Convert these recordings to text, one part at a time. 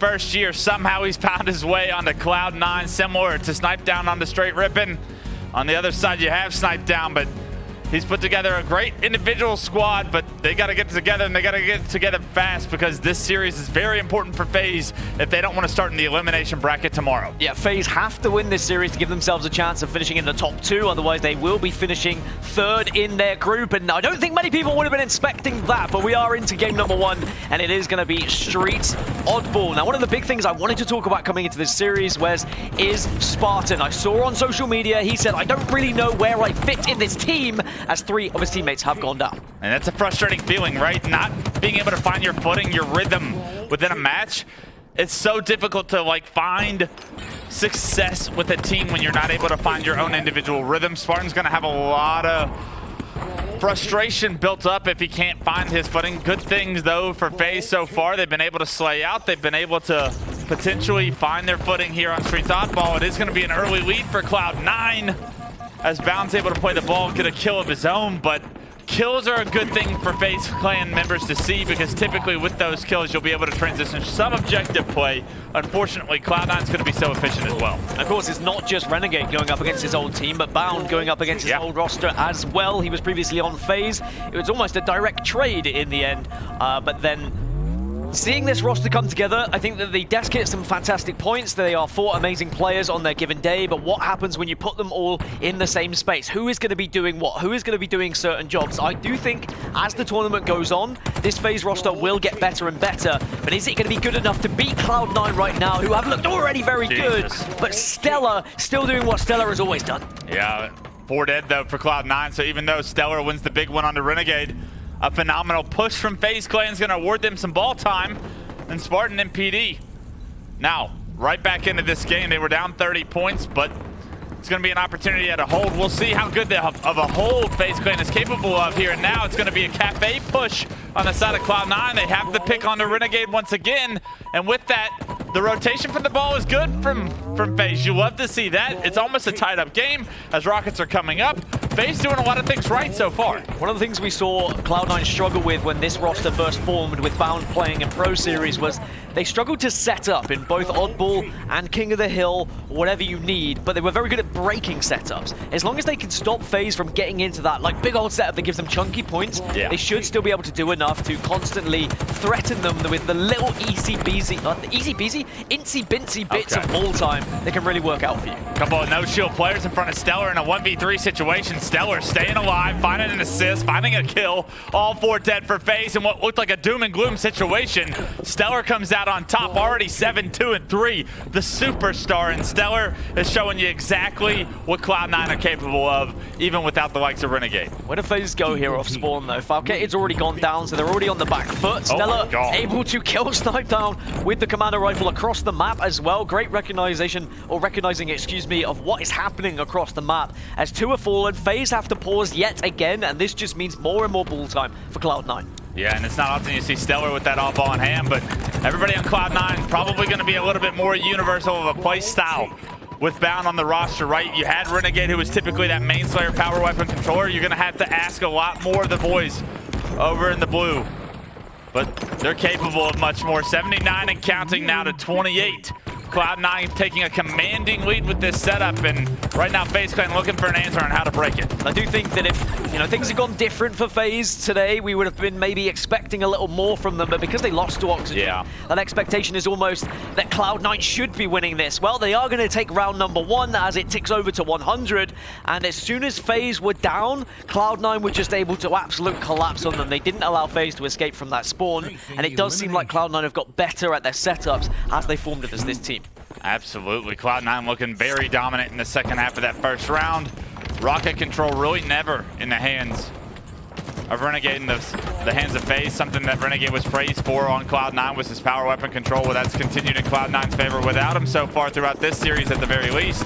first year, somehow he's found his way onto Cloud9, similar to Snipe Down on the straight ripping. On the other side, you have Snipe Down, but he's put together a great individual squad, but they got to get together, and they got to get together fast because this series is very important for FaZe if they don't want to start in the elimination bracket tomorrow. Yeah, FaZe have to win this series to give themselves a chance of finishing in the top 2, otherwise they will be finishing 3rd in their group, and I don't think many people would have been expecting that, but we are into game number 1, and it is going to be Streets Oddball. Now, one of the big things I wanted to talk about coming into this series is Spartan. I saw on social media, he said, I don't really know where I fit in this team, as 3 of his teammates have gone down. And that's a frustrating feeling, right? Not being able to find your footing, your rhythm within a match. It's so difficult to find success with a team when you're not able to find your own individual rhythm. Spartan's gonna have a lot of frustration built up if he can't find his footing. Good things though for FaZe so far. They've been able to slay out. They've been able to potentially find their footing here on Streets Oddball. It is gonna be an early lead for Cloud9. As Bound's able to play the ball, get a kill of his own, but kills are a good thing for FaZe clan members to see because typically with those kills, you'll be able to transition some objective play. Unfortunately, Cloud9's going to be so efficient as well. Of course, it's not just Renegade going up against his old team, but Bound going up against his old roster as well. He was previously on FaZe. It was almost a direct trade in the end, but then seeing this roster come together, I think that the Desk hit some fantastic points. They are 4 amazing players on their given day, but what happens when you put them all in the same space? Who is going to be doing what? Who is going to be doing certain jobs? I do think as the tournament goes on, this FaZe roster will get better and better, but is it going to be good enough to beat Cloud9 right now, who have looked already very good, but StelluR still doing what StelluR has always done? Yeah, 4 dead though for Cloud9, so even though StelluR wins the big one on the Renegade, a phenomenal push from FaZe Clan is going to award them some ball time, and Spartan and PD. Now, right back into this game. They were down 30 points, but it's going to be an opportunity at a hold. We'll see how good of a hold FaZe Clan is capable of here. And now it's going to be a cafe push on the side of Cloud9. They have the pick on the Renegade once again, and with that, the rotation from the ball is good from FaZe. You love to see that. It's almost a tied-up game as Rockets are coming up. FaZe doing a lot of things right so far. One of the things we saw Cloud9 struggle with when this roster first formed with Bound playing in Pro Series was they struggled to set up in both Oddball and King of the Hill, whatever you need, but they were very good at breaking setups. As long as they can stop FaZe from getting into that big old setup that gives them chunky points, they should still be able to do enough to constantly threaten them with the little easy-peasy, incy-bincy bits of ball time that can really work out for you. Couple of no-shield players in front of StelluR in a 1v3 situation. StelluR staying alive, finding an assist, finding a kill. All 4 dead for FaZe in what looked like a doom and gloom situation. StelluR comes out on top, already 7-2-3. The superstar, and StelluR is showing you exactly what Cloud9 are capable of, even without the likes of Renegade. Where do FaZe go here off spawn, though? Falcated's already gone down, so they're already on the back foot. StelluR able to kill Snipe Down with the commander rifle across the map as well. Great recognizing, excuse me, of what is happening across the map. As 2 are fallen, FaZe have to pause yet again, and this just means more and more ball time for Cloud9. Yeah, and it's not often you see StelluR with that off-ball in hand, but everybody on Cloud9 probably going to be a little bit more universal of a play style with Bound on the roster, right? You had Renegade, who was typically that main Slayer power weapon controller. You're going to have to ask a lot more of the boys over in the blue, but they're capable of much more. 79 and counting now to 28. Cloud9 taking a commanding lead with this setup, and right now FaZe Clan looking for an answer on how to break it. I do think that if things had gone different for FaZe today, we would have been maybe expecting a little more from them, but because they lost to Oxygen, that expectation is almost that Cloud9 should be winning this. Well, they are going to take round number 1 as it ticks over to 100, and as soon as FaZe were down, Cloud9 were just able to absolute collapse on them. They didn't allow FaZe to escape from that spawn, and it does seem like Cloud9 have got better at their setups as they formed it as this team. Absolutely. Cloud9 looking very dominant in the second half of that first round. Rocket control really never in the hands of Renegade, in the hands of FaZe. Something that Renegade was praised for on Cloud9 was his power weapon control. Well, that's continued in Cloud9's favor without him so far throughout this series at the very least.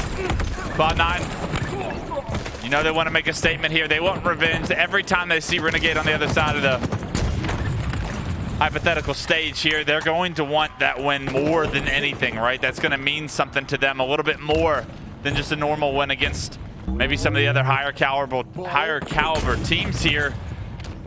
Cloud9, you know they want to make a statement here. They want revenge. Every time they see Renegade on the other side of the hypothetical stage here, they're going to want that win more than anything, right? That's going to mean something to them a little bit more than just a normal win against maybe some of the other higher caliber teams here.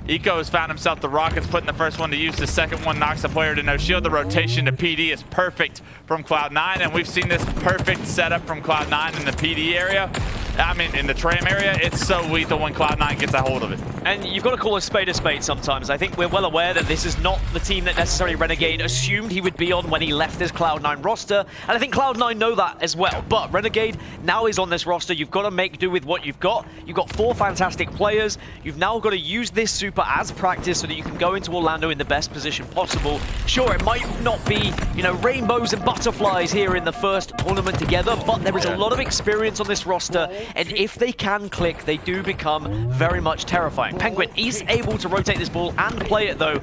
Eco has found himself the rockets, putting the first one to use. The second one knocks the player to no shield. The rotation to PD is perfect from Cloud9, and we've seen this perfect setup from Cloud9 in the PD area. I mean, in the tram area, it's so lethal when Cloud9 gets a hold of it. And you've got to call a spade sometimes. I think we're well aware that this is not the team that necessarily Renegade assumed he would be on when he left his Cloud9 roster. And I think Cloud9 know that as well. But Renegade now is on this roster. You've got to make do with what you've got. You've got 4 fantastic players. You've now got to use this super as practice so that you can go into Orlando in the best position possible. Sure, it might not be, you know, rainbows and butterflies here in the first tournament together, but there is a lot of experience on this roster. And if they can click, they do become very much terrifying. Pznguin is able to rotate this ball and play it, though.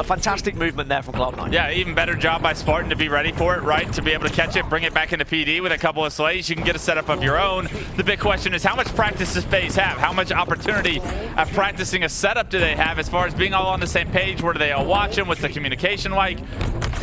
Fantastic movement there from Cloud9. Yeah, even better job by Spartan to be ready for it, right? To be able to catch it, bring it back into PD with a couple of slays. You can get a setup of your own. The big question is, how much practice does FaZe have? How much opportunity of practicing a setup do they have as far as being all on the same page? Where do they all watch them? What's the communication like?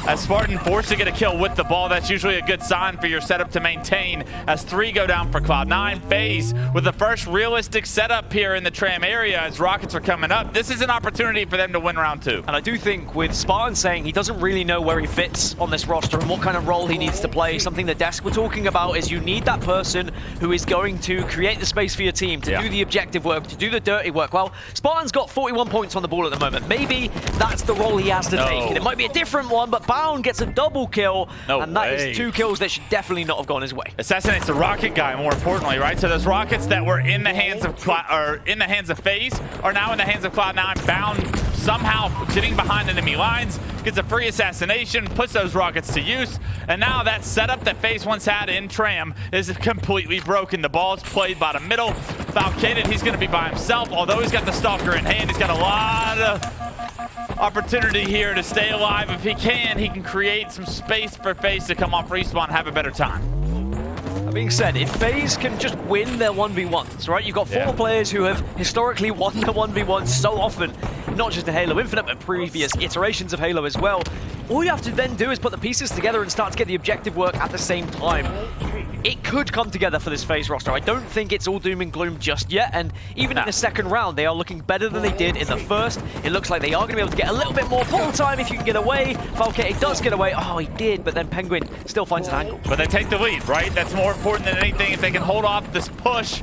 As Spartan forced to get a kill with the ball, that's usually a good sign for your setup to maintain. As 3 go down for Cloud9, FaZe with the first realistic setup here in the tram area as rockets are coming up. This is an opportunity for them to win round 2. And I do think with Spartan saying he doesn't really know where he fits on this roster and what kind of role he needs to play, something the desk were talking about is you need that person who is going to create the space for your team, to do the objective work, to do the dirty work. Well, Spartan's got 41 points on the ball at the moment. Maybe that's the role he has to take. And it might be a different one, but Bound gets a double kill, and that is 2 kills that should definitely not have gone his way. Assassinates the rocket guy, more importantly, right? So those rockets that were in the hands of FaZe are now in the hands of Cloud9. Bound somehow getting behind enemy lines, gets a free assassination, puts those rockets to use, and now that setup that FaZe once had in tram is completely broken. The ball's played by the middle. Falcated, he's going to be by himself, although he's got the Stalker in hand. He's got a lot of opportunity here to stay alive. If he can create some space for FaZe to come off respawn and have a better time. That being said, if FaZe can just win their 1v1s, right? You've got 4 players who have historically won the 1v1s so often, not just in Halo Infinite, but previous iterations of Halo as well. All you have to then do is put the pieces together and start to get the objective work at the same time. It could come together for this FaZe roster. I don't think it's all doom and gloom just yet, and even in the second round, they are looking better than they did in the first. It looks like they are going to be able to get a little bit more pull time if you can get away. Falcated does get away. Oh, he did, but then Pznguin still finds an angle. But they take the lead, right? That's more important than anything. If they can hold off this push,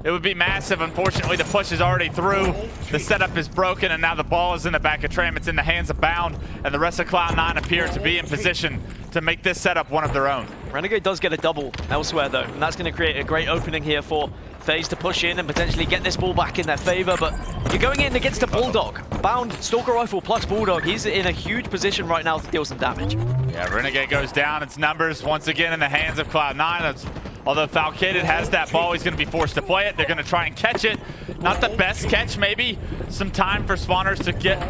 it would be massive. Unfortunately, the push is already through. The setup is broken, and now the ball is in the back of Tram. It's in the hands of Bound, and the rest of Cloud9 appear to be in position to make this setup one of their own. Renegade does get a double elsewhere, though, and that's going to create a great opening here for FaZe to push in and potentially get this ball back in their favor, but you're going in against a Bulldog. Bound, Stalker Rifle plus Bulldog. He's in a huge position right now to deal some damage. Yeah, Renegade goes down. It's numbers once again in the hands of Cloud9. Although Falcated has that ball, he's going to be forced to play it. They're going to try and catch it. Not the best catch, maybe. Some time for spawners to get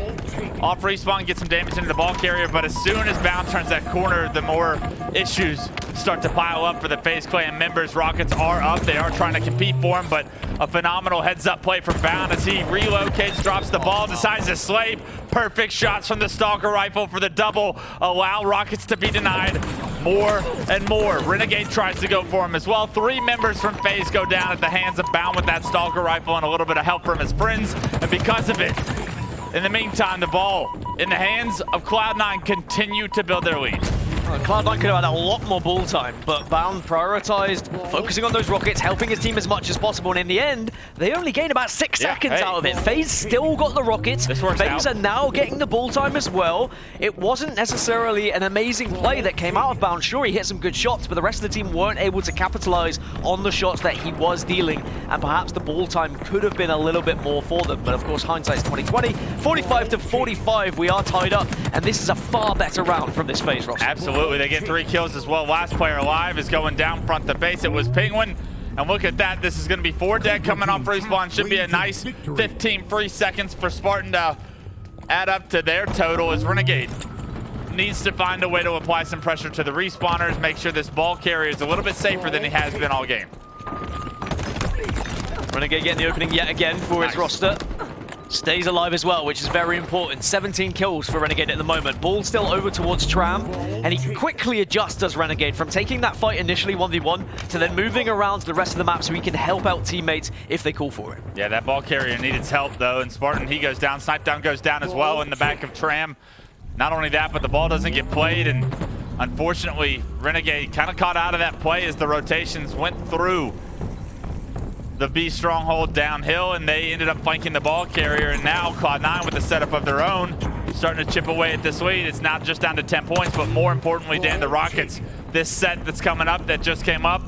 off respawn, get some damage into the ball carrier, but as soon as Bound turns that corner, the more issues start to pile up for the FaZe Clan members. Rockets are up. They are trying to compete for him, but a phenomenal heads-up play from Bound as he relocates, drops the ball, decides to slave. Perfect shots from the Stalker Rifle for the double. Allow Rockets to be denied more and more. Renegade tries to go for him as well. 3 members from FaZe go down at the hands of Bound with that Stalker Rifle and a little bit of help from his friends. And because of it, in the meantime, the ball in the hands of Cloud9 continue to build their lead. Cloud9 could have had a lot more ball time, but Bound prioritized focusing on those rockets, helping his team as much as possible, and in the end, they only gained about 6 seconds out of it. FaZe still got the rockets. FaZe are now getting the ball time as well. It wasn't necessarily an amazing play that came out of Bound. Sure, he hit some good shots, but the rest of the team weren't able to capitalize on the shots that he was dealing, and perhaps the ball time could have been a little bit more for them. But of course, hindsight's 2020. 45-45, we are tied up, and this is a far better round from this FaZe roster. Absolutely. They get 3 kills as well. Last player alive is going down front to base. It was Pznguin. And look at that. This is going to be 4 dead coming off respawn. Should be a nice 15 free seconds for Spartan to add up to their total as Renegade needs to find a way to apply some pressure to the respawners, make sure this ball carrier is a little bit safer than he has been all game. Renegade getting the opening yet again for his roster. Stays alive as well, which is very important. 17 kills for Renegade at the moment. Ball still over towards Tram, and he quickly adjusts as Renegade from taking that fight initially 1v1 to then moving around to the rest of the map so he can help out teammates if they call for it. Yeah, that ball carrier needed help though, and Spartan, he goes down. Snipe down goes down as well in the back of Tram. Not only that, but the ball doesn't get played, and unfortunately, Renegade kind of caught out of that play as the rotations went through the B stronghold downhill, and they ended up flanking the ball carrier. And now Cloud9 with a setup of their own, starting to chip away at this lead. It's not just down to 10 points, but more importantly, Dan, the Rockets, this set that's coming up, that just came up,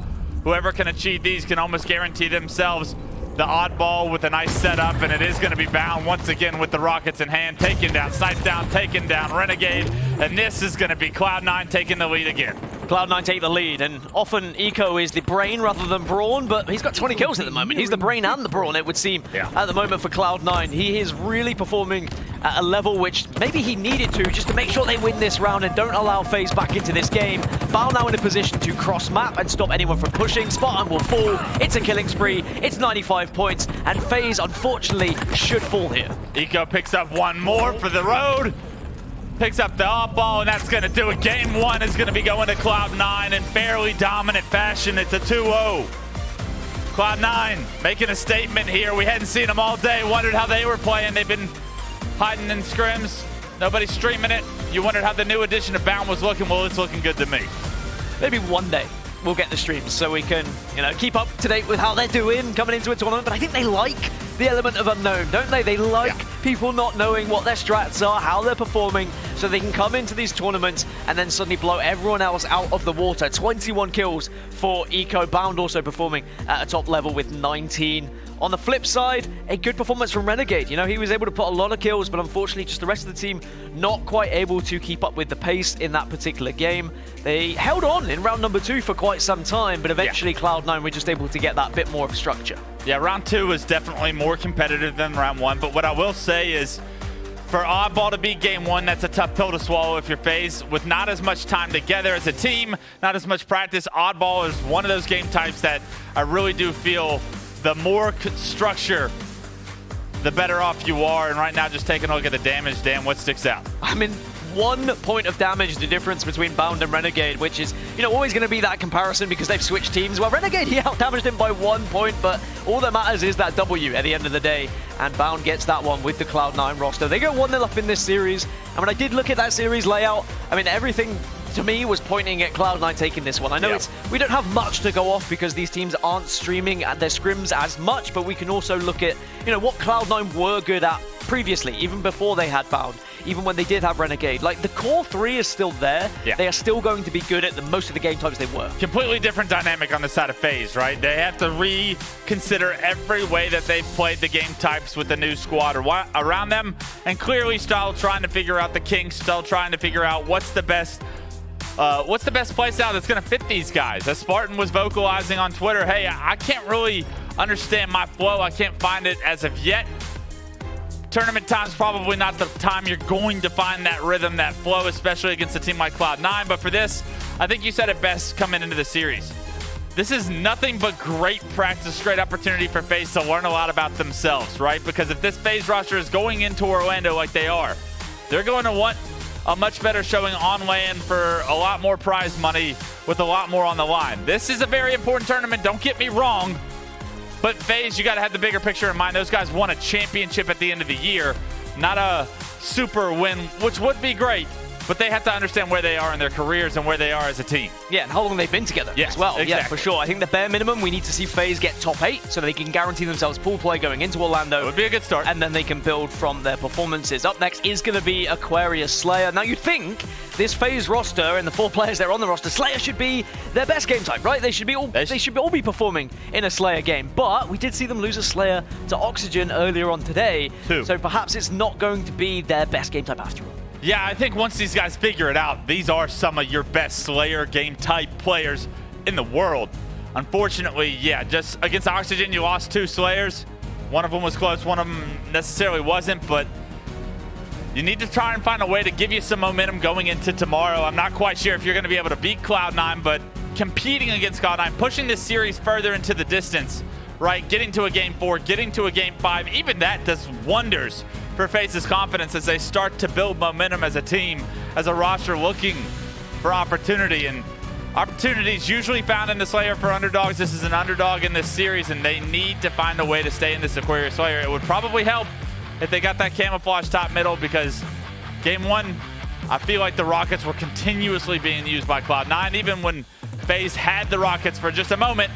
whoever can achieve these can almost guarantee themselves the oddball with a nice setup, and it is going to be bound once again with the Rockets in hand, taken down, sniped down, taken down Renegade, and this is going to be Cloud9 taking the lead again. Cloud9 take the lead, and often Eco is the brain rather than brawn, but he's got 20 kills at the moment. He's the brain and the brawn, it would seem, at the moment for Cloud9. He is really performing at a level which maybe he needed to, just to make sure they win this round and don't allow FaZe back into this game. Bao now in a position to cross map and stop anyone from pushing. Spartan will fall. It's a killing spree. It's 95 points, and FaZe, unfortunately, should fall here. Eco picks up one more for the road. Picks up the off-ball, and that's going to do it. Game one is going to be going to Cloud9 in fairly dominant fashion. It's a 2-0. Cloud9 making a statement here. We hadn't seen them all day. Wondered how they were playing. They've been hiding in scrims. Nobody's streaming it. You wondered how the new edition of Bound was looking. Well, it's looking good to me. Maybe one day we'll get the streams so we can, keep up to date with how they're doing coming into a tournament. But I think they like the element of unknown, don't they? They like people not knowing what their strats are, how they're performing, so they can come into these tournaments and then suddenly blow everyone else out of the water. 21 kills for Eco. Bound also performing at a top level with 19. On the flip side, a good performance from Renegade. He was able to put a lot of kills, but unfortunately just the rest of the team not quite able to keep up with the pace in that particular game. They held on in round number 2 for quite some time, but eventually Cloud9 were just able to get that bit more of structure. Yeah, round 2 was definitely more competitive than round 1, but what I will say is, for Oddball to beat game 1, that's a tough pill to swallow if you're FaZe. With not as much time together as a team, not as much practice, Oddball is one of those game types that I really do feel the more structure, the better off you are. And right now, just taking a look at the damage, Dan, what sticks out? I mean, 1 point of damage, the difference between Bound and Renegade, which is, always going to be that comparison because they've switched teams. Well, Renegade, he out-damaged him by 1 point, but all that matters is that W at the end of the day, and Bound gets that one with the Cloud9 roster. They go 1-0 up in this series, and when I did look at that series layout, I mean, everything to me was pointing at Cloud9 taking this one. I know we don't have much to go off because these teams aren't streaming at their scrims as much, but we can also look at, what Cloud9 were good at previously, even before they had Bound, even when they did have Renegade. Like, the core 3 is still there. They are still going to be good at most of the game types they were. Completely different dynamic on the side of FaZe, right? They have to reconsider every way that they've played the game types with the new squad around them, and clearly still trying to figure out the kinks, still trying to figure out what's the best play style that's going to fit these guys. As Spartan was vocalizing on Twitter, hey, I can't really understand my flow. I can't find it as of yet. Tournament time's probably not the time you're going to find that rhythm, that flow, especially against a team like Cloud9. But for this, I think you said it best coming into the series. This is nothing but great practice, great opportunity for FaZe to learn a lot about themselves, right? Because if this FaZe roster is going into Orlando like they are, they're going to want a much better showing on land for a lot more prize money with a lot more on the line. This is a very important tournament, don't get me wrong, but FaZe, you got to have the bigger picture in mind. Those guys won a championship at the end of the year, not a super win, which would be great, but they have to understand where they are in their careers and where they are as a team. Yeah, and how long they've been together as well. Exactly. Yeah, for sure. I think the bare minimum, we need to see FaZe get top 8 so they can guarantee themselves pool play going into Orlando. It would be a good start. And then they can build from their performances. Up next is going to be Aquarius StelluR. Now, you'd think this FaZe roster and the 4 players that are on the roster, StelluR should be their best game type, right? They should all be performing in a StelluR game. But we did see them lose a StelluR to Oxygen earlier on today. So perhaps it's not going to be their best game type after all. Yeah, I think once these guys figure it out, these are some of your best StelluR game type players in the world. Unfortunately, yeah, just against Oxygen, you lost 2 StelluRs. One of them was close, one of them necessarily wasn't, but you need to try and find a way to give you some momentum going into tomorrow. I'm not quite sure if you're going to be able to beat Cloud9, but competing against Cloud9, pushing this series further into the distance right? Getting to a game 4, getting to a game 5, even that does wonders for FaZe's confidence as they start to build momentum as a team, as a roster looking for opportunity. And opportunities usually found in the Slayer for underdogs. This is an underdog in this series, and they need to find a way to stay in this Aquarius Slayer. It would probably help if they got that camouflage top middle, because game 1, I feel like the rockets were continuously being used by Cloud9. Even when FaZe had the rockets for just a moment,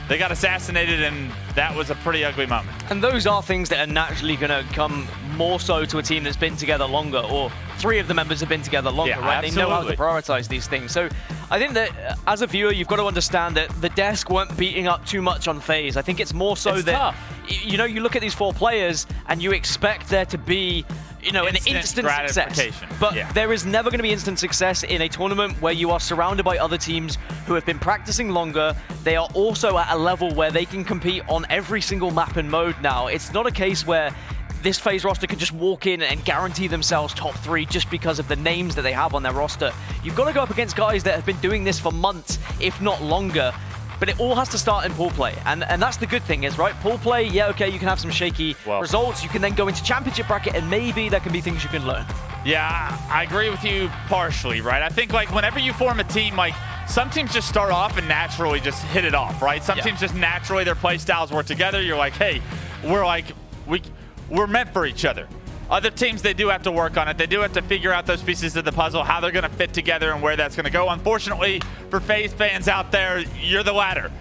they got assassinated, and that was a pretty ugly moment. And those are things that are naturally going to come more so to a team that's been together longer, or 3 of the members have been together longer, Yeah, right? absolutely. They know how to prioritize these things. So I think that as a viewer, you've got to understand that the desk weren't beating up too much on FaZe. I think it's more so It's that, tough. you know, you look at these 4 players and you expect there to be, you know, an instant success. gratification. But Yeah. there is never going to be instant success in a tournament where you are surrounded by other teams who have been practicing longer. They are also at a level where they can compete on every single map and mode now. It's not a case where this FaZe roster can just walk in and guarantee themselves top 3 just because of the names that they have on their roster. You've got to go up against guys that have been doing this for months, if not longer. But it all has to start in pool play, and that's the good thing is, right? Pool play, yeah, okay, you can have some shaky results. You can then go into championship bracket, and maybe there can be things you can learn. Yeah, I agree with you partially, right? I think like whenever you form a team, like some teams just start off and naturally just hit it off, right? Some teams just naturally, their play styles work together. You're like, hey, we're meant for each other. Other teams, they do have to work on it. They do have to figure out those pieces of the puzzle, how they're going to fit together and where that's going to go. Unfortunately, for FaZe fans out there, you're the latter.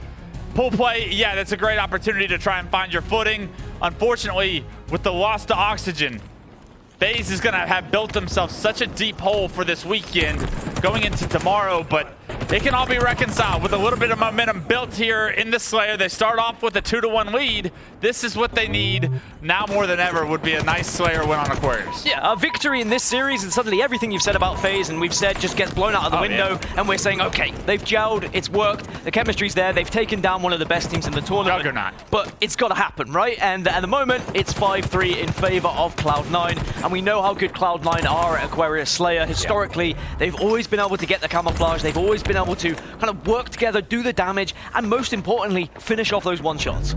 Pool play, yeah, that's a great opportunity to try and find your footing. Unfortunately, with the loss to oxygen, FaZe is going to have built themselves such a deep hole for this weekend going into tomorrow, but it can all be reconciled with a little bit of momentum built here in the Slayer. They start off with a 2-1 lead. This is what they need now more than ever. Would be a nice Slayer win on Aquarius. Yeah, a victory in this series, and suddenly everything you've said about FaZe and we've said just gets blown out of the window, and we're saying, okay, they've gelled, it's worked, the chemistry's there, they've taken down one of the best teams in the tournament. Juggernaut. But it's got to happen, right? And at the moment, it's 5-3 in favor of Cloud9, and we know how good Cloud9 are at Aquarius Slayer. Historically, they've always been able to get the camouflage, they've always been able to kind of work together, do the damage, and most importantly, finish off those one-shots.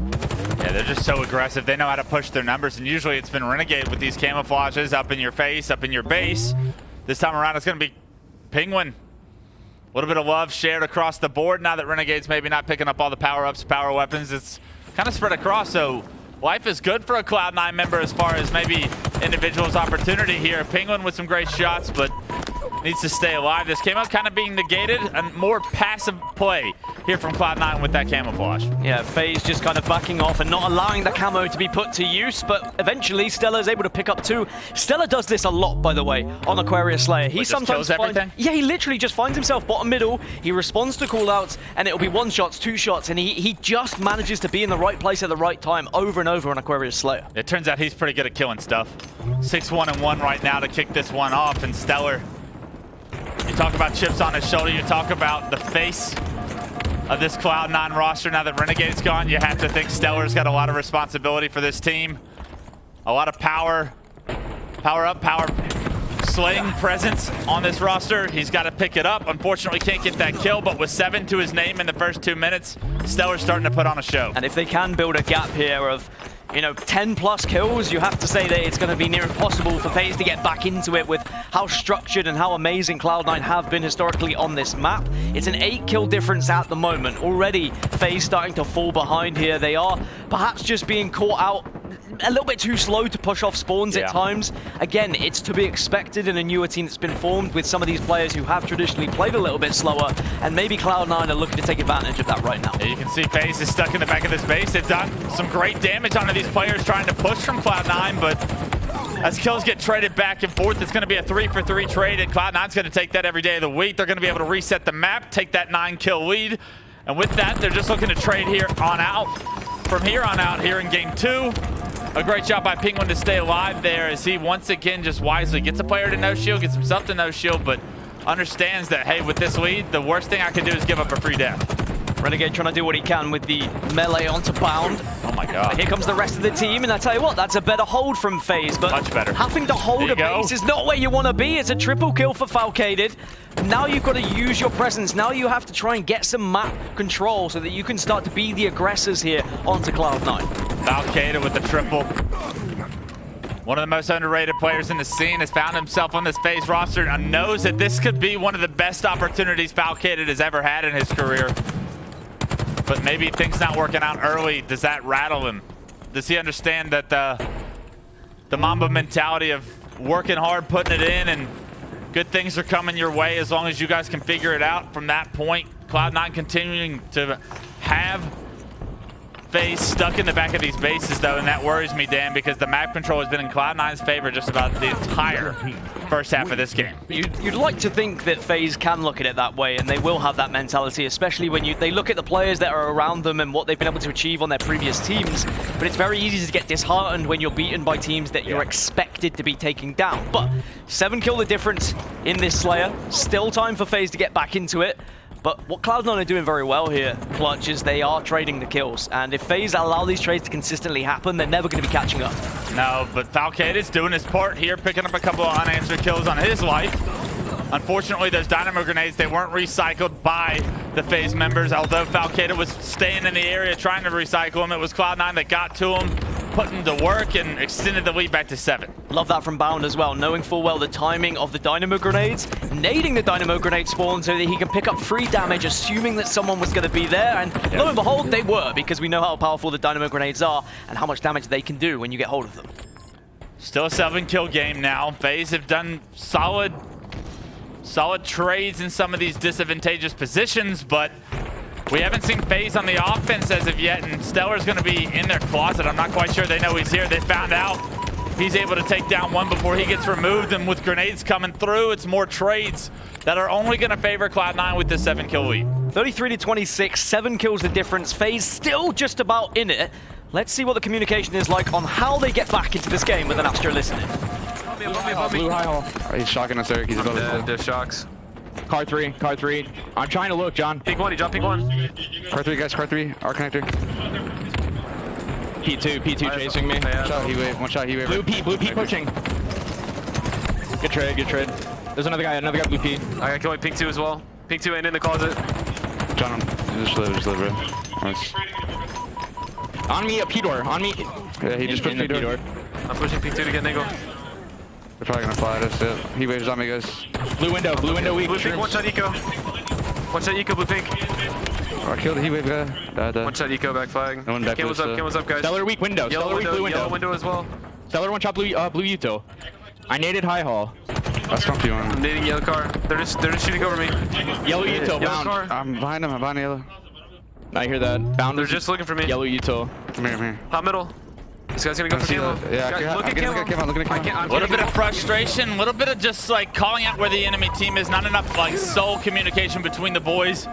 Yeah, they're just so aggressive. They know how to push their numbers, and usually it's been Renegade with these camouflages up in your face, up in your base. This time around, it's going to be Pznguin. A little bit of love shared across the board now that Renegade's maybe not picking up all the power-ups, power weapons. It's kind of spread across, so life is good for a Cloud9 member as far as maybe individual's opportunity here. Pznguin with some great shots, but needs to stay alive. This came out kind of being negated, and more passive play here from Cloud9 with that camouflage. Yeah, FaZe just kind of backing off and not allowing the camo to be put to use, but eventually StelluR is able to pick up 2. StelluR does this a lot, by the way, on Aquarius Slayer. He sometimes everything? Yeah, he literally just finds himself bottom middle, he responds to callouts, and it'll be 1 shots, 2 shots, and he just manages to be in the right place at the right time over and over on Aquarius Slayer. It turns out he's pretty good at killing stuff. 6-1-1 right now to kick this one off, and StelluR, you talk about chips on his shoulder, you talk about the face of this Cloud9 roster. Now that Renegade's gone, you have to think StelluR's got a lot of responsibility for this team. A lot of power up, power slaying presence on this roster. He's got to pick it up. Unfortunately, can't get that kill, but with 7 to his name in the first 2 minutes, StelluR's starting to put on a show. And if they can build a gap here of, you know, 10+ kills, you have to say that it's going to be near impossible for FaZe to get back into it with how structured and how amazing Cloud9 have been historically on this map. It's an 8-kill difference at the moment. Already, FaZe starting to fall behind here. They are perhaps just being caught out a little bit too slow to push off spawns at times. Again, it's to be expected in a newer team that's been formed with some of these players who have traditionally played a little bit slower, and maybe Cloud9 are looking to take advantage of that right now. Yeah, you can see FaZe is stuck in the back of this base. They've done some great damage onto these players trying to push from Cloud9, but as kills get traded back and forth, it's going to be a 3-for-3 trade, and Cloud9's going to take that every day of the week. They're going to be able to reset the map, take that 9-kill lead, and with that, they're just looking to trade here on out. From here on out here in game 2. A great job by Pznguin to stay alive there as he once again just wisely gets a player to no shield, gets himself to no shield, but understands that, hey, with this lead, the worst thing I can do is give up a free death. Renegade trying to do what he can with the melee onto Bound. Oh my god. But here comes the rest of the team, and I tell you what, that's a better hold from FaZe. But much better. Having to hold a base is not where you want to be. It's a triple kill for Falcated. Now you've got to use your presence. Now you have to try and get some map control so that you can start to be the aggressors here onto Cloud9. Falcated with the triple. One of the most underrated players in the scene has found himself on this FaZe roster and knows that this could be one of the best opportunities Falcated has ever had in his career. But maybe things not working out early. Does that rattle him? Does he understand that the Mamba mentality of working hard, putting it in, and good things are coming your way as long as you guys can figure it out from that point? Cloud9 continuing to have FaZe stuck in the back of these bases, though, and that worries me, Dan, because the map control has been in Cloud9's favor just about the entire first half of this game. You'd like to think that FaZe can look at it that way, and they will have that mentality, especially when they look at the players that are around them and what they've been able to achieve on their previous teams. But it's very easy to get disheartened when you're beaten by teams that you're expected to be taking down. But 7 kill the difference in this StelluR. Still time for FaZe to get back into it. But what Cloud9 are doing very well here, Clutch, is they are trading the kills. And if FaZe allow these trades to consistently happen, they're never going to be catching up. No, but Falcated's doing his part here, picking up a couple of unanswered kills on his life. Unfortunately, those dynamo grenades, they weren't recycled by the FaZe members. Although Falcated was staying in the area trying to recycle them, it was Cloud9 that got to him, put him to work, and extended the lead back to 7. Love that from Bound as well, knowing full well the timing of the dynamo grenades, nading the dynamo grenade spawn so that he can pick up free damage, assuming that someone was going to be there. And lo and behold, they were, because we know how powerful the dynamo grenades are and how much damage they can do when you get hold of them. Still a 7-kill game now. FaZe have done solid trades in some of these disadvantageous positions, but we haven't seen FaZe on the offense as of yet, and StelluR's going to be in their closet. I'm not quite sure they know he's here. They found out he's able to take down one before he gets removed, and with grenades coming through, it's more trades that are only going to favor Cloud9 with this 7-kill lead. 33-26, 7 kills the difference. FaZe still just about in it. Let's see what the communication is like on how they get back into this game with an Astro listening. Blue high hall. He's shocking us, Eric. He's above us. There's shocks. Car 3. I'm trying to look, John. Pink 1, he dropped pink 1. Car 3, guys. Car 3. Our connector. P2 chasing me. One shot, he wave. Blue P pushing. Good trade. There's another guy blue P. I got killing pink 2 as well. Pink 2 and in the closet. John, just live, bro. Nice. On me, a P door. On me. Yeah, he just pushed P door. I'm pushing pink 2 to get Nego. They're probably gonna fly us. Yeah. He waves on me, guys. Blue window weak. Blue pink, one shot eco. One shot eco, blue pink. Oh, I killed the heat wave guy. One shot eco, back flag. No one back Cam was up, guys. StelluR weak window. Yellow StelluR weak blue window. Yellow window as well. StelluR one shot blue Yuto. I naded high hall. That's comfy one. I'm nading yellow car. They're just shooting over me. Yellow Yuto, yellow bound. car. I'm behind him, yellow. I hear that. Bound. They're just looking for me. Yellow Yuto. Come here. Hot middle. This guy's gonna go for camo. Yeah, look at camo. Look at camo. A little bit of frustration, a little bit of just like calling out where the enemy team is. Not enough like soul communication between the boys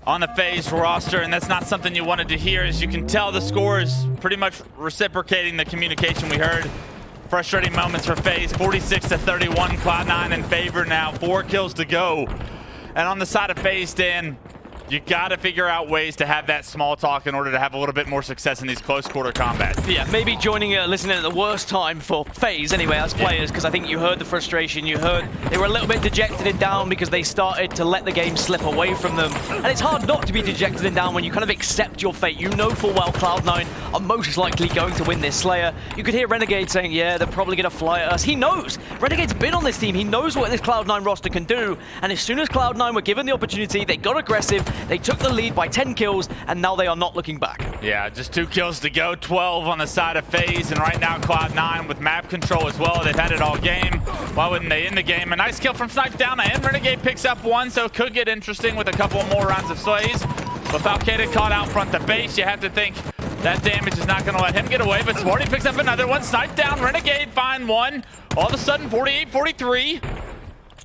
on the FaZe roster, and that's not something you wanted to hear. As you can tell, the score is pretty much reciprocating the communication we heard. Frustrating moments for FaZe, 46-31, Cloud9 in favor now, 4 kills to go. And on the side of FaZe, Dan, you gotta figure out ways to have that small talk in order to have a little bit more success in these close quarter combats. Yeah, maybe listening at the worst time for FaZe anyway as players, because I think you heard the frustration, you heard they were a little bit dejected and down because they started to let the game slip away from them. And it's hard not to be dejected and down when you kind of accept your fate. You know full well Cloud9 are most likely going to win this StelluR. You could hear Renegade saying, yeah, they're probably gonna fly at us. He knows. Renegade's been on this team. He knows what this Cloud9 roster can do. And as soon as Cloud9 were given the opportunity, they got aggressive. They took the lead by 10 kills, and now they are not looking back. Yeah, just 2 kills to go, 12 on the side of FaZe, and right now Cloud9 with map control as well. They've had it all game. Why wouldn't they end the game? A nice kill from Snipe down, and Renegade picks up 1, so it could get interesting with a couple more rounds of slays. But Falcated caught out front the base. You have to think that damage is not going to let him get away, but Spartan picks up another one. Snipe down, Renegade find 1. All of a sudden, 48-43.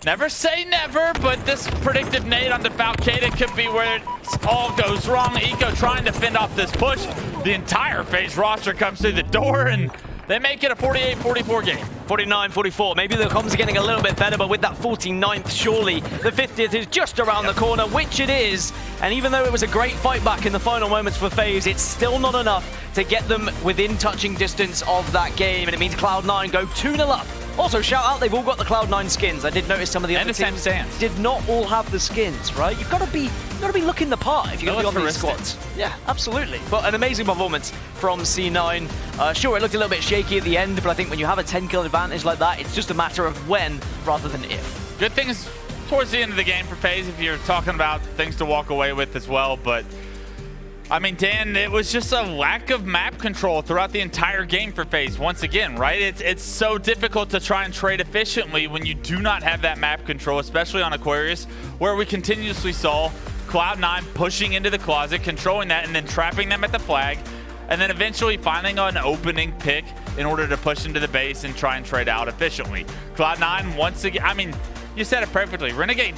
Never say never, but this predictive nade on the Falcated could be where it all goes wrong. Eco trying to fend off this push. The entire FaZe roster comes through the door, and they make it a 48-44 game. 49-44. Maybe the comms are getting a little bit better, but with that 49th, surely the 50th is just around the corner, which it is. And even though it was a great fight back in the final moments for FaZe, it's still not enough to get them within touching distance of that game. And it means Cloud9 go 2-0 up. Also, shout out, they've all got the Cloud9 skins. I did notice some of the other teams did not all have the skins, right? You've got to be looking the part if you're going to be on these squads. Yeah, absolutely. But an amazing performance from C9. Sure, it looked a little bit shaky at the end, but I think when you have a 10-kill advantage like that, it's just a matter of when rather than if. Good things towards the end of the game for FaZe if you're talking about things to walk away with as well, but I mean, Dan, it was just a lack of map control throughout the entire game for FaZe. Once again, right? It's so difficult to try and trade efficiently when you do not have that map control, especially on Aquarius, where we continuously saw Cloud9 pushing into the closet, controlling that, and then trapping them at the flag, and then eventually finding an opening pick in order to push into the base and try and trade out efficiently. Cloud9, once again, I mean, you said it perfectly. Renegade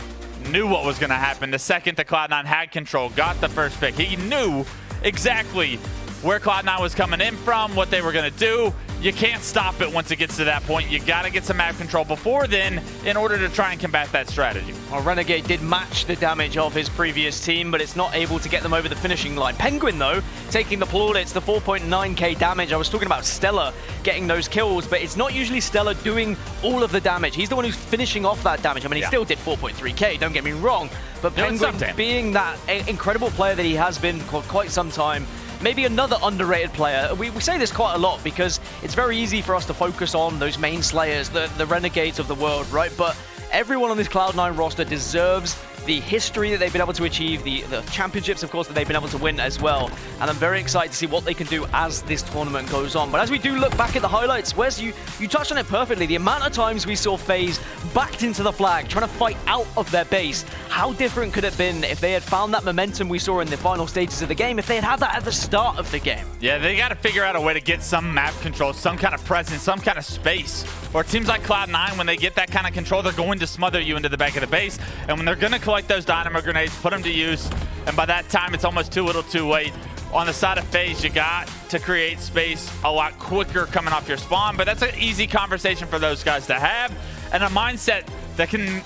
knew what was going to happen the second that Cloud9 had control, got the first pick. He knew exactly where Cloud9 was coming in from, what they were going to do. You can't stop it once it gets to that point. You got to get some map control before then in order to try and combat that strategy. Well, Renegade did match the damage of his previous team, but it's not able to get them over the finishing line. Pznguin, though, taking the plaudits, the 4.9k damage. I was talking about StelluR getting those kills, but it's not usually StelluR doing all of the damage. He's the one who's finishing off that damage. I mean, he still did 4.3k, don't get me wrong, but Pznguin being that incredible player that he has been for quite some time, maybe another underrated player. We say this quite a lot because it's very easy for us to focus on those main slayers, the Renegades of the world, right? But everyone on this Cloud9 roster deserves the history that they've been able to achieve, the championships, of course, that they've been able to win as well. And I'm very excited to see what they can do as this tournament goes on. But as we do look back at the highlights, Wes, you touched on it perfectly. The amount of times we saw FaZe backed into the flag, trying to fight out of their base. How different could it have been if they had found that momentum we saw in the final stages of the game, if they had had that at the start of the game? Yeah, they got to figure out a way to get some map control, some kind of presence, some kind of space. Or it seems like Cloud9, when they get that kind of control, they're going to smother you into the back of the base. And when they're going to collect those dynamo grenades, put them to use, and by that time, it's almost too little too late. On the side of FaZe, you got to create space a lot quicker coming off your spawn, but that's an easy conversation for those guys to have, and a mindset that can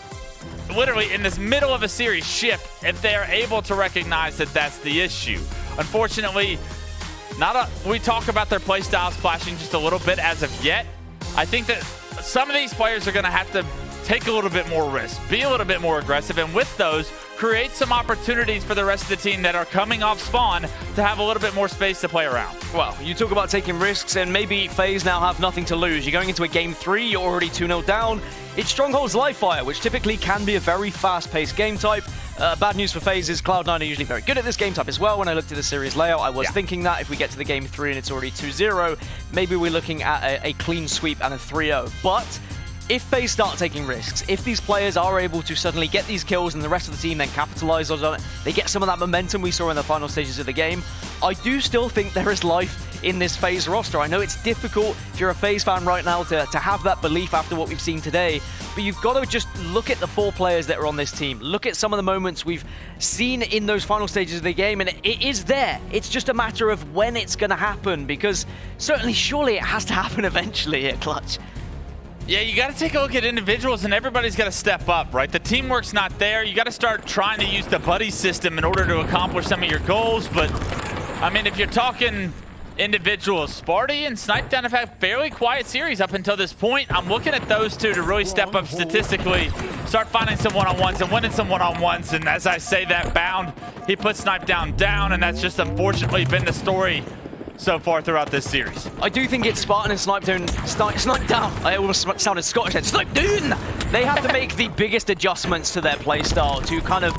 literally, in this middle of a series, shift if they are able to recognize that that's the issue. Unfortunately, we talk about their play styles flashing just a little bit as of yet. I think that some of these players are going to have to take a little bit more risk, be a little bit more aggressive, and with those, create some opportunities for the rest of the team that are coming off spawn to have a little bit more space to play around. Well, you talk about taking risks, and maybe FaZe now have nothing to lose. You're going into a game 3, you're already 2-0 down. It's Strongholds live fire, which typically can be a very fast-paced game type. Bad news for FaZe is Cloud9 are usually very good at this game type as well. When I looked at the series layout, I was thinking that if we get to the game 3 and it's already 2-0, maybe we're looking at a clean sweep and a 3-0. But if FaZe start taking risks, if these players are able to suddenly get these kills and the rest of the team then capitalize on it, they get some of that momentum we saw in the final stages of the game, I do still think there is life in this FaZe roster. I know it's difficult if you're a FaZe fan right now to have that belief after what we've seen today, but you've got to just look at the 4 players that are on this team. Look at some of the moments we've seen in those final stages of the game, and it is there. It's just a matter of when it's going to happen, because certainly, surely it has to happen eventually at Clutch. Yeah, you got to take a look at individuals, and everybody's got to step up, right? The teamwork's not there. You got to start trying to use the buddy system in order to accomplish some of your goals. But, I mean, if you're talking individuals, Spartan and Snipdown have had fairly quiet series up until this point. I'm looking at those two to really step up statistically, start finding some one-on-ones and winning some one-on-ones. And as I say that, Bound, he put Snipdown down, and that's just unfortunately been the story so far throughout this series. I do think it's Spartan and Snipdown. I almost sounded Scottish then. Snipdown! They have to make the biggest adjustments to their playstyle to kind of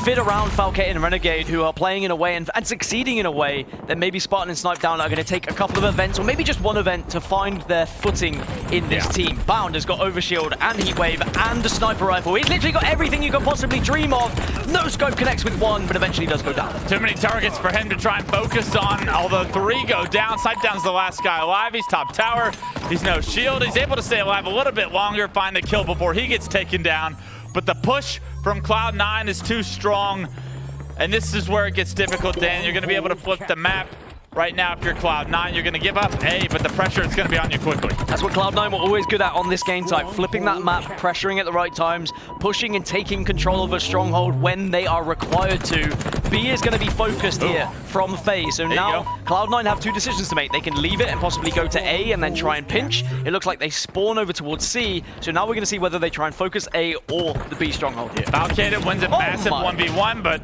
fit around Falcated and Renegade, who are playing in a way and succeeding in a way that maybe Spartan and Snipdown are going to take a couple of events, or maybe just one event, to find their footing in this team. Bound has got Overshield and Heatwave and a sniper rifle. He's literally got everything you could possibly dream of. No scope connects with one, but eventually does go down. Too many targets for him to try and focus on, although 3 go down. Snipdown's the last guy alive. He's top tower. He's no shield. He's able to stay alive a little bit longer, find the kill before he gets taken down. But the push from Cloud9 is too strong, and this is where it gets difficult, Dan. You're going to be able to flip the map right now, if you're Cloud9, you're going to give up A, but the pressure is going to be on you quickly. That's what Cloud9 were always good at on this game type, flipping that map, pressuring at the right times, pushing and taking control of a stronghold when they are required to. B is going to be focused here from FaZe. So now Cloud9 have two decisions to make. They can leave it and possibly go to A and then try and pinch. It looks like they spawn over towards C. So now we're going to see whether they try and focus A or the B stronghold here. Falcated wins a massive 1v1, but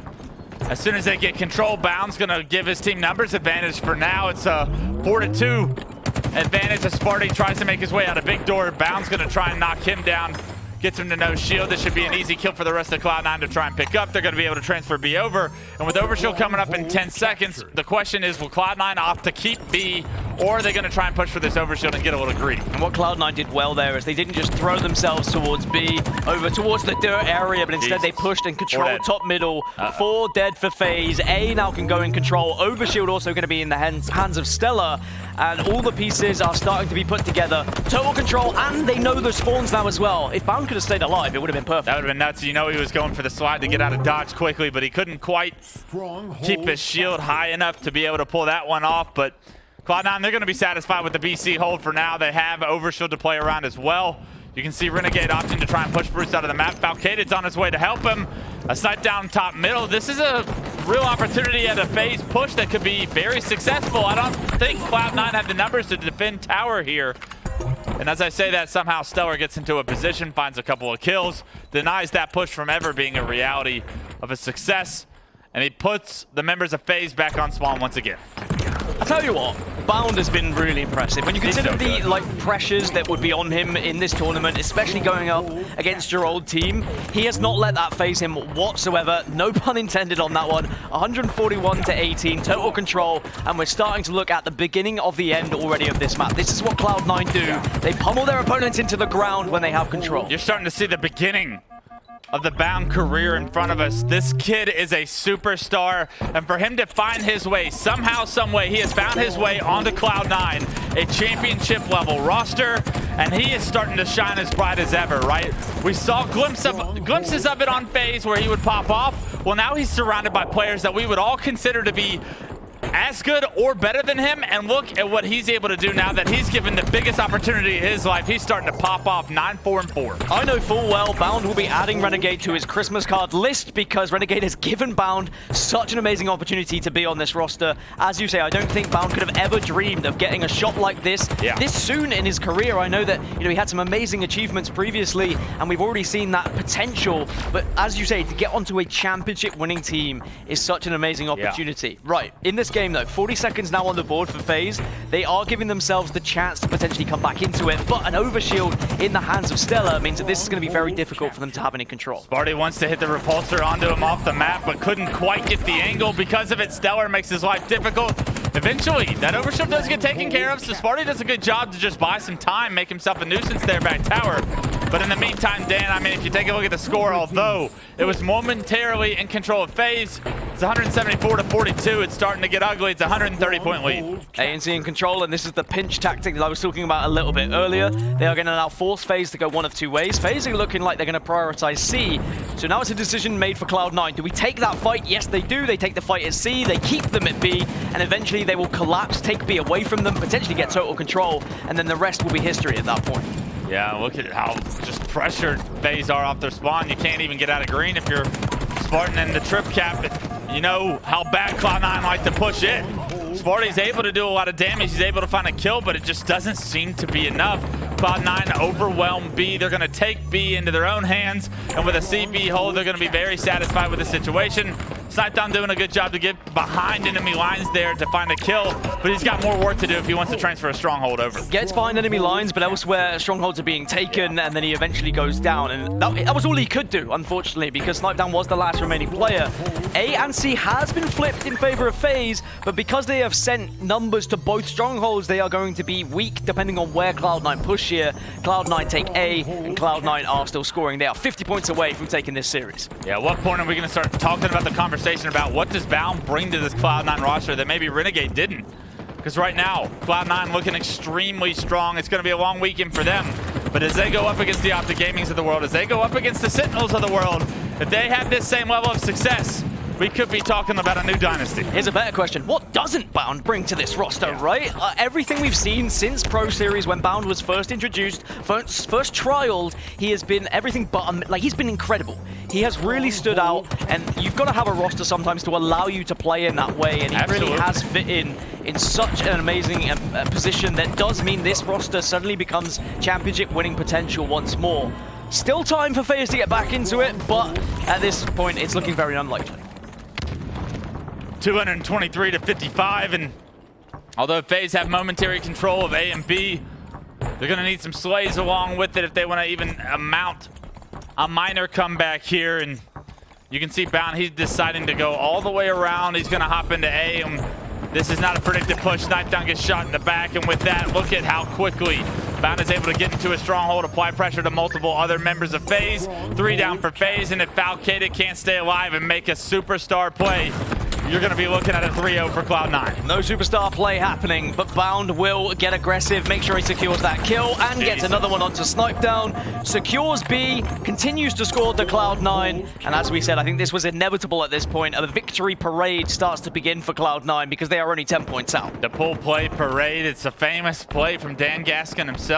as soon as they get control, Bound's going to give his team numbers advantage for now. It's a 4-2 advantage as Spartan tries to make his way out of big door. Bound's going to try and knock him down. Gets him to no shield. This should be an easy kill for the rest of Cloud9 to try and pick up. They're going to be able to transfer B over. And with Overshield coming up in 10 seconds, the question is, will Cloud9 opt to keep B, or are they going to try and push for this Overshield and get a little greedy? And what Cloud9 did well there is they didn't just throw themselves towards B, over towards the dirt area, but instead they pushed and controlled top middle. 4 dead for FaZe. A now can go in control. Overshield also going to be in the hands of StelluR. And all the pieces are starting to be put together. Total control, and they know the spawns now as well. If Bound could have stayed alive, it would have been perfect. That would have been nuts. You know he was going for the slide to get out of dodge quickly, but he couldn't quite keep his shield high enough to be able to pull that one off. But Cloud9, they're going to be satisfied with the BC hold for now. They have Overshield to play around as well. You can see Renegade opting to try and push Bruce out of the map. Falcated's on his way to help him. A snipe down top middle. This is a real opportunity at a FaZe push that could be very successful. I don't think Cloud9 have the numbers to defend tower here. And as I say that, somehow StelluR gets into a position, finds a couple of kills, denies that push from ever being a reality of a success, and he puts the members of FaZe back on spawn once again. I'll tell you what, Bound has been really impressive. When you consider the pressures that would be on him in this tournament, especially going up against your old team, he has not let that phase him whatsoever. No pun intended on that one. 141 to 18, total control, and we're starting to look at the beginning of the end already of this map. This is what Cloud9 do. They pummel their opponents into the ground when they have control. You're starting to see the beginning of the Bound career in front of us. This kid is a superstar, and for him to find his way, somehow, some way, he has found his way onto Cloud9, a championship level roster, and he is starting to shine as bright as ever, right? We saw glimpses of it on FaZe where he would pop off. Well, now he's surrounded by players that we would all consider to be as good or better than him, and look at what he's able to do now that he's given the biggest opportunity of his life. He's starting to pop off 9-4-4. I know full well Bound will be adding Renegade to his Christmas card list because Renegade has given Bound such an amazing opportunity to be on this roster. As you say, I don't think Bound could have ever dreamed of getting a shot like this this soon in his career. I know that he had some amazing achievements previously, and we've already seen that potential, but as you say, to get onto a championship winning team is such an amazing opportunity. Right, in this game though, 40 seconds now on the board for FaZe. They are giving themselves the chance to potentially come back into it, but an overshield in the hands of StelluR means that this is going to be very difficult for them to have any control. Sparty wants to hit the repulsor onto him off the map, but couldn't quite get the angle. Because of it, StelluR makes his life difficult. Eventually, that overshield does get taken care of, so Sparty does a good job to just buy some time, make himself a nuisance there back tower. But in the meantime, Dan, I mean, if you take a look at the score, although it was momentarily in control of FaZe, it's 174 to 42. It's starting to get ugly. It's a 130-point lead. ANC in control, and this is the pinch tactic that I was talking about a little bit earlier. They are going to now force FaZe to go one of two ways. FaZe are looking like they're going to prioritize C. So now it's a decision made for Cloud9. Do we take that fight? Yes, they do. They take the fight at C. They keep them at B, and eventually they will collapse, take B away from them, potentially get total control, and then the rest will be history at that point. Yeah, look at how just pressured FaZe are off their spawn. You can't even get out of green if you're Spartan and the trip cap. You know how bad Cloud9 like to push it. Sparty's able to do a lot of damage. He's able to find a kill, but it just doesn't seem to be enough. Cloud9 overwhelm B. They're going to take B into their own hands, and with a CB hold, they're going to be very satisfied with the situation. Snipedown doing a good job to get behind enemy lines there to find a kill, but he's got more work to do if he wants to transfer a stronghold over. Gets behind enemy lines, but elsewhere strongholds are being taken, and then he eventually goes down. And that was all he could do, unfortunately, because Snipedown was the last remaining player. A and C has been flipped in favor of FaZe, but because they have sent numbers to both strongholds, they are going to be weak depending on where Cloud9 push here. Cloud9 take A, and Cloud9 are still scoring. They are 50 points away from taking this series. Yeah, at what point are we going to start talking about the conversation about what does Bound bring to this Cloud9 roster that maybe Renegade didn't? Because right now, Cloud9 looking extremely strong. It's going to be a long weekend for them. But as they go up against the Optic Gamings of the world, as they go up against the Sentinels of the world, if they have this same level of success, we could be talking about a new dynasty. Here's a better question. What doesn't Bound bring to this roster, right? Everything we've seen since Pro Series, when Bound was first introduced, first trialed, he has been everything but, like, he's been incredible. He has really stood out, and you've got to have a roster sometimes to allow you to play in that way, and he really has fit in such an amazing position that does mean this roster suddenly becomes championship winning potential once more. Still time for FaZe to get back into it, but at this point, it's looking very unlikely. 223 to 55, and although FaZe have momentary control of A and B, they're going to need some slays along with it if they want to even mount a minor comeback here. And you can see Bound, he's deciding to go all the way around. He's going to hop into A, and this is not a predicted push. Knife Down gets shot in the back, and with that, look at how quickly Bound is able to get into a stronghold, apply pressure to multiple other members of FaZe. 3 down for FaZe, and if Falcated can't stay alive and make a superstar play, you're going to be looking at a 3-0 for Cloud9. No superstar play happening, but Bound will get aggressive, make sure he secures that kill, and gets another one onto Snipe Down. Secures B, continues to score to Cloud9, and as we said, I think this was inevitable at this point. A victory parade starts to begin for Cloud9 because they are only 10 points out. The pull play parade, it's a famous play from Dan Gaskin himself.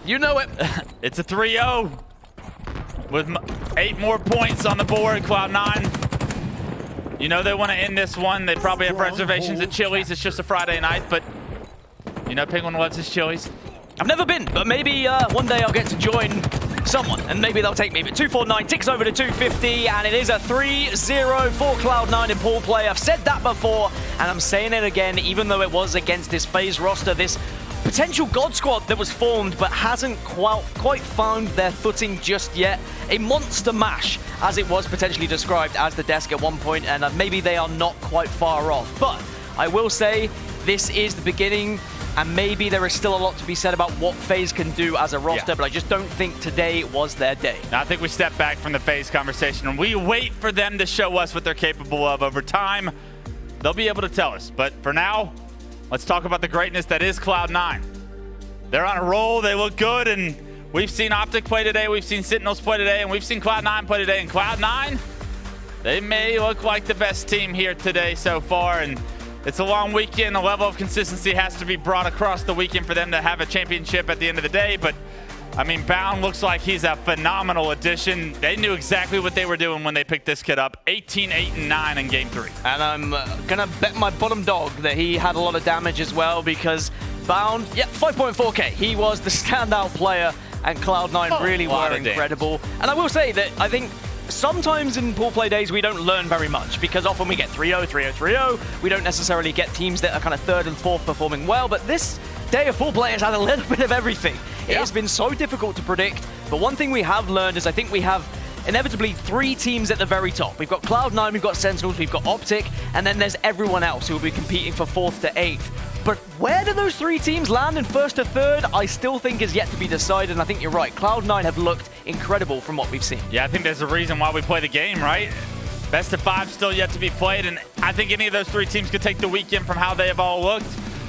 You know it. It's a 3-0 with 8 more points on the board. Cloud9, you know they want to end this one. They probably have reservations at Chili's. It's just a Friday night, but you know Pznguin loves his Chili's. I've never been, but maybe one day I'll get to join someone, and maybe they'll take me. But 249 ticks over to 250, and it is a 3-0 for Cloud9 in pool play. I've said that before, and I'm saying it again, even though it was against this FaZe roster, this potential God Squad that was formed but hasn't quite found their footing just yet. A monster mash, as it was potentially described as the desk at one point, and maybe they are not quite far off. But I will say this is the beginning, and maybe there is still a lot to be said about what FaZe can do as a roster, but I just don't think today was their day. Now, I think we step back from the FaZe conversation and we wait for them to show us what they're capable of. Over time, they'll be able to tell us. But for now, let's talk about the greatness that is Cloud9. They're on a roll, they look good, and we've seen Optic play today, we've seen Sentinels play today, and we've seen Cloud9 play today. And Cloud9, they may look like the best team here today so far, and it's a long weekend. The level of consistency has to be brought across the weekend for them to have a championship at the end of the day. But, I mean, Bound looks like he's a phenomenal addition. They knew exactly what they were doing when they picked this kid up. 18, 8, and 9 in Game 3. And I'm going to bet my bottom dog that he had a lot of damage as well, because Bound, 5.4k. He was the standout player, and Cloud9 really were incredible. And I will say that I think sometimes in pool play days we don't learn very much, because often we get 3-0, 3-0, 3-0. We don't necessarily get teams that are kind of 3rd and 4th performing well, but this day of pool play has had a little bit of everything. It has been so difficult to predict, but one thing we have learned is I think we have inevitably 3 teams at the very top. We've got Cloud9, we've got Sentinels, we've got Optic, and then there's everyone else who will be competing for 4th to 8th. But where do those 3 teams land in 1st to 3rd, I still think is yet to be decided, and I think you're right. Cloud9 have looked incredible from what we've seen. Yeah, I think there's a reason why we play the game, right? Best of 5 still yet to be played, and I think any of those 3 teams could take the weekend from how they have all looked.